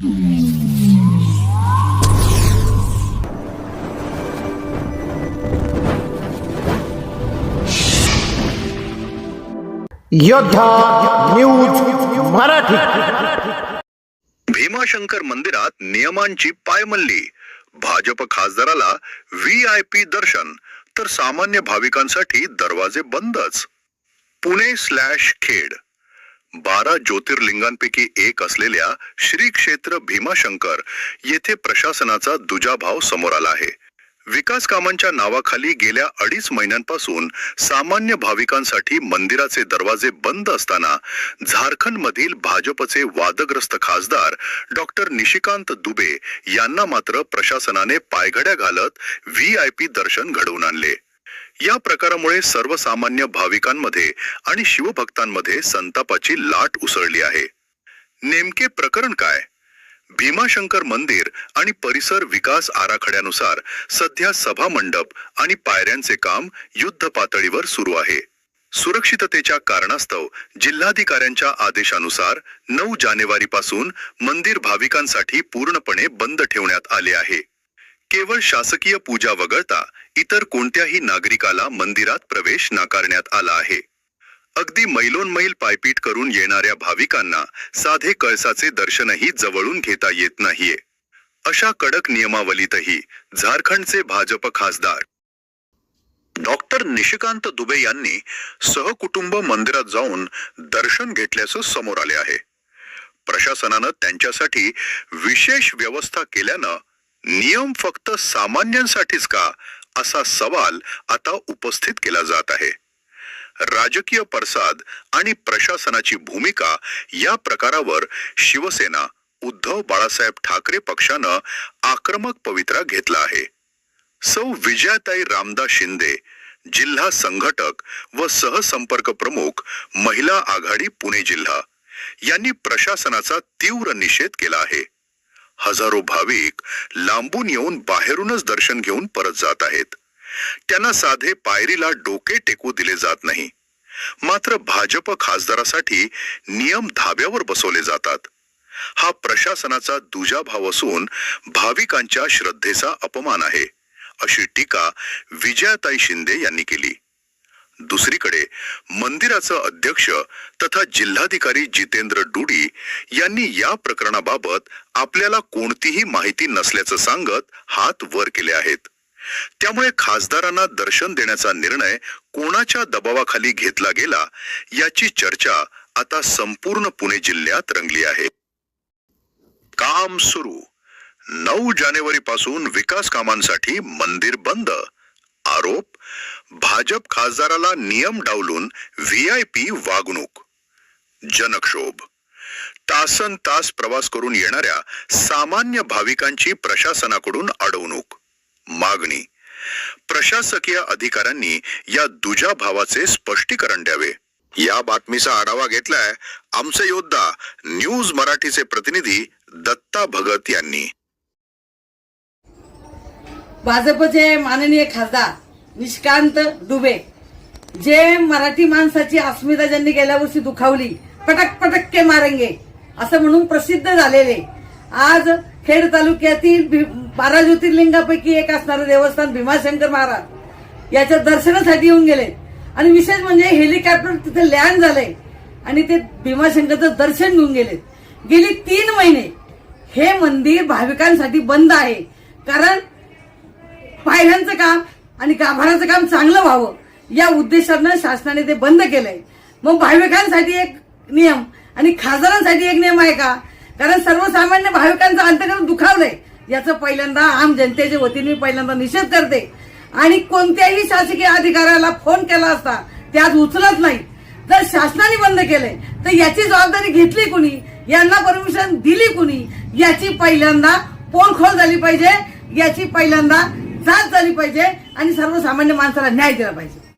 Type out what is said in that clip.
योद्धा न्यूज मराठी। भीमाशंकर मंदिरात नियमांची पायमल्ली, भाजप खासदाराला VIP दर्शन तर सामान्य भाविकांसाठी दरवाजे बंदच। पुणे/खेड 12 ज्योतिर्लिंगांपैकी एक असलेल्या श्री क्षेत्र भीमाशंकर येथे प्रशासनाचा दुजाभाव समोर आला आहे। विकास कामांच्या नावाखाली गेल्या 2.5 महिन्यांपासून सामान्य भाविकांसाठी मंदिराचे दरवाजे बंद असताना झारखंड मधील भाजपचे वादग्रस्त खासदार डॉक्टर निशिकांत दुबे यांना मात्र प्रशासनाने पायघड्या घालत VIP दर्शन घडवून आणले। या प्रकारामुळे सर्वसामान्य भाविकांमध्ये आणि शिवभक्तांमध्ये संतापाची लाट उसळली आहे। नेमके प्रकरण काय? भीमाशंकर मंदिर आणि परिसर विकास आराखड्यानुसार सध्या सभा मंडप आणि पायऱ्यांचे काम युद्ध पातळीवर सुरू आहे। सुरक्षिततेच्या कारणास्तव जिल्हाधिकाऱ्यांच्या आदेशानुसार 9 जानेवारीपासून मंदिर भाविकांसाठी पूर्णपणे बंद ठेवण्यात आले आहे। केवळ शासकीय पूजा वगळता इतर कोणत्याही नागरिकाला मंदिरात प्रवेश नाकारण्यात आला आहे। अगदी मैलोनमैल पायपीट करून येणाऱ्या भाविकांना साधे कळसाचे दर्शनही जवळून घेता येत नाहीये। अशा कडक नियमावलीतही झारखंडचे भाजप खासदार डॉक्टर निशिकांत दुबे यांनी सहकुटुंब मंदिरात जाऊन दर्शन घेतल्याचं समोर आले आहे। प्रशासनानं त्यांच्यासाठी विशेष व्यवस्था केल्यानं नियम फक्त सामान्यांसाठीच का असा सवाल आता उपस्थित केला जात आहे। राजकीय पडसाद आणि प्रशासनाची भूमिका या प्रकारावर शिवसेना उद्धव बाळासाहेब ठाकरे पक्षानं आक्रमक पवित्रा घेतला आहे। सौ विजयाताई रामदास शिंदे जिल्हा संघटक व सहसंपर्क प्रमुख महिला आघाडी पुणे जिल्हा यांनी प्रशासनाचा तीव्र निषेध केला आहे। हजारो भाविक लांबून येऊन बाहेरूनच दर्शन घेऊन परत जात आहेत। त्यांना साधे पायरीला डोके टेकू दिले जात नाही। मात्र भाजप खासदारासाठी नियम धाब्यावर बसवले जातात। हा प्रशासनाचा दुजाभाव असून भाविकांच्या श्रद्धेचा अपमान आहे, अशी टीका विजयाताई शिंदे यांनी केली। दुसरीकडे मंदिराचा अध्यक्ष तथा जिल्हाधिकारी जितेंद्र डुडी यांनी या प्रकरणाबाबत आपल्याला कोणतीही माहिती नसल्याचं सांगत हात वर केले आहेत। त्यामुळे खासदारांना दर्शन देण्याचा निर्णय कोणाच्या दबावाखाली घेतला गेला याची चर्चा आता संपूर्ण पुणे जिल्ह्यात रंगली आहे। काम सुरू। 9 जानेवारीपासून विकास कामांसाठी मंदिर बंद। आरोप, भाजप खासदाराला नियम डावलून VIP वागणूक। जनक्षोभ, तासन तास प्रवास करून येणाऱ्या सामान्य भाविकांची प्रशासनाकडून अडवणूक। मागणी, प्रशासकीय अधिकाऱ्यांनी या दुजाभावाचे स्पष्टीकरण द्यावे। या बातमीचा आढावा घेतलाय आमचे योद्धा न्यूज मराठीचे प्रतिनिधी दत्ता भगत यांनी। भाजपचे माननीय खासदार निशिकांत दुबे जे मराठी माणसाची अस्मिता ज्यांनी गेल्या वर्षी दुखावली, पटक पटक के मारेंगे असं म्हणून प्रसिद्ध झालेले, आज खेड तालुक्यातील 12 ज्योतिर्लिंगापैकी एक असणारे देवस्थान भीमाशंकर महाराज याच्या दर्शनासाठी येऊन गेले आणि विशेष म्हणजे हेलिकॉप्टर तिथे लँड झाले आणि ते भीमाशंकरचं दर्शन घेऊन गेले। गेली 3 महिने हे मंदिर भाविकांसाठी बंद आहे, कारण पायऱ्यांचं काम आणि गाभाऱ्याचं काम चांगलं व्हावं या उद्देशानं शासनाने ते बंद केलंय। मग भाविकांसाठी एक नियम आणि खासदारांसाठी एक नियम आहे का? कारण सर्वसामान्य भाविकांचं अंतकरण दुखावलंय याचं पहिल्यांदा आम जनतेच्या वतीने पहिल्यांदा निषेध करते आणि कोणत्याही शासकीय अधिकाऱ्याला फोन केला असता ते आज उचलत नाही। जर शासनाने बंद केलंय तर याची जबाबदारी घेतली कुणी, यांना परमिशन दिली कुणी, याची पहिल्यांदा पोलखोल झाली पाहिजे, याची पहिल्यांदा जांच झाली पाहिजे आणि सर्वसामान्य माणसाला न्याय दिला पाहिजे।